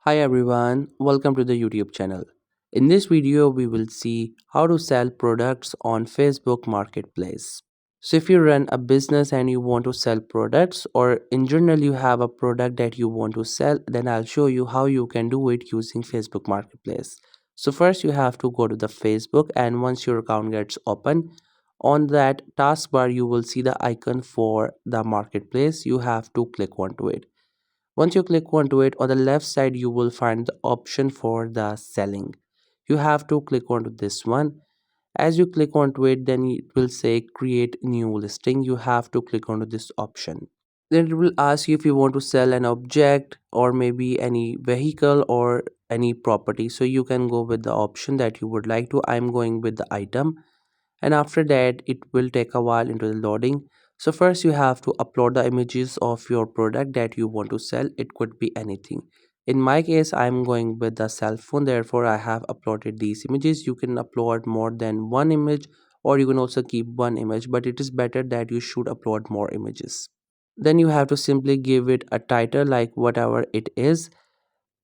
Hi everyone, welcome to the YouTube channel. In this video, we will see how to sell products on Facebook Marketplace. So if you run a business and you want to sell products or in general you have a product that you want to sell, then I'll show you how you can do it using Facebook Marketplace. So first you have to go to the Facebook, and once your account gets open, on that taskbar you will see the icon for the marketplace. You have to click onto it. Once you click onto it, on the left side you will find the option for the selling. You have to click onto this one. As you click onto it, then it will say create new listing. You have to click onto this option. Then it will ask you if you want to sell an object or maybe any vehicle or any property. So you can go with the option that you would like to. I'm going with the item, and after that it will take a while into the loading. So first you have to upload the images of your product that you want to sell. It could be anything. In my case, I'm going with the cell phone, therefore I have uploaded these images. You can upload more than one image, or you can also keep one image, but it is better that you should upload more images. Then you have to simply give it a title like whatever it is.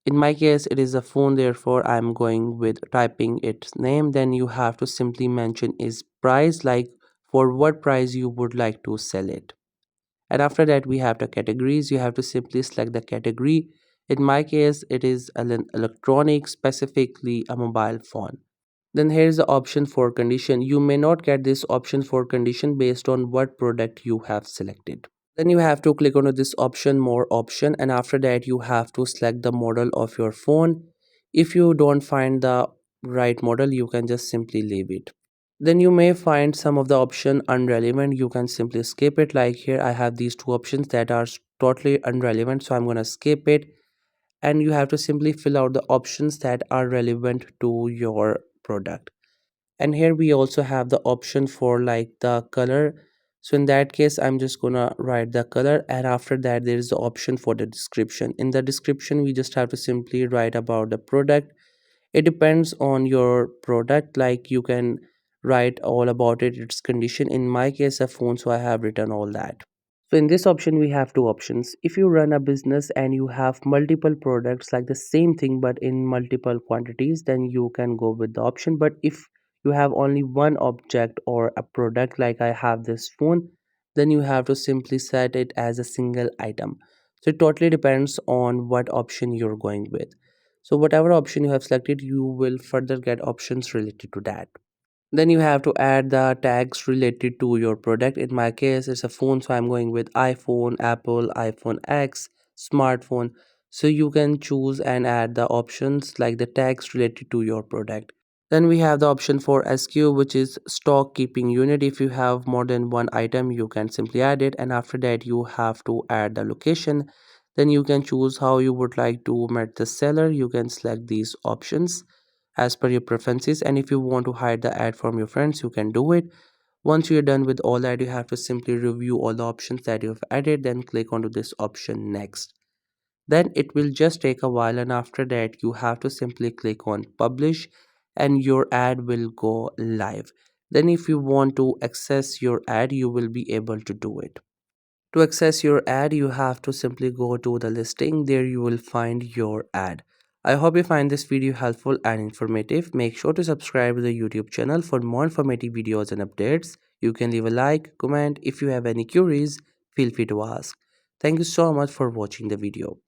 In my case, it is a phone, therefore I'm going with typing its name. Then you have to simply mention its price, like for what price you would like to sell it. And after that, we have the categories. You have to simply select the category. In my case, it is an electronic, specifically a mobile phone. Then here is the option for condition. You may not get this option for condition based on what product you have selected. Then you have to click on this option, more option, and after that you have to select the model of your phone. If you don't find the right model, you can just simply leave it. Then you may find some of the option unrelevant. You can simply skip it. Like here I have these two options that are totally unrelevant, so I'm going to skip it. And you have to simply fill out the options that are relevant to your product. And here we also have the option for like the color. So in that case, I'm just gonna write the color, and after that there is the option for the description. In the description, we just have to simply write about the product. It depends on your product, like you can write all about it, its condition. In my case, a phone, so I have written all that. So in this option, we have two options. If you run a business and you have multiple products like the same thing but in multiple quantities, then you can go with the option. But if you have only one object or a product, like I have this phone, then you have to simply set it as a single item. So it totally depends on what option you're going with. So whatever option you have selected, you will further get options related to that. Then you have to add the tags related to your product. In my case, it's a phone, so I'm going with iPhone, Apple, iPhone X, smartphone. So you can choose and add the options like the tags related to your product. Then we have the option for SQ, which is stock keeping unit. If you have more than one item, you can simply add it, and after that you have to add the location. Then you can choose how you would like to meet the seller. You can select these options as per your preferences, and if you want to hide the ad from your friends, you can do it. Once you're done with all that, you have to simply review all the options that you've added, then click onto this option next. Then it will just take a while, and after that you have to simply click on publish, and your ad will go live. Then if you want to access your ad, you will be able to do it. To access your ad, you have to simply go to the listing. There you will find your ad. I hope you find this video helpful and informative. Make sure to subscribe to the YouTube channel for more informative videos and updates. You can leave a like, comment. If you have any queries, feel free to ask. Thank you so much for watching the video.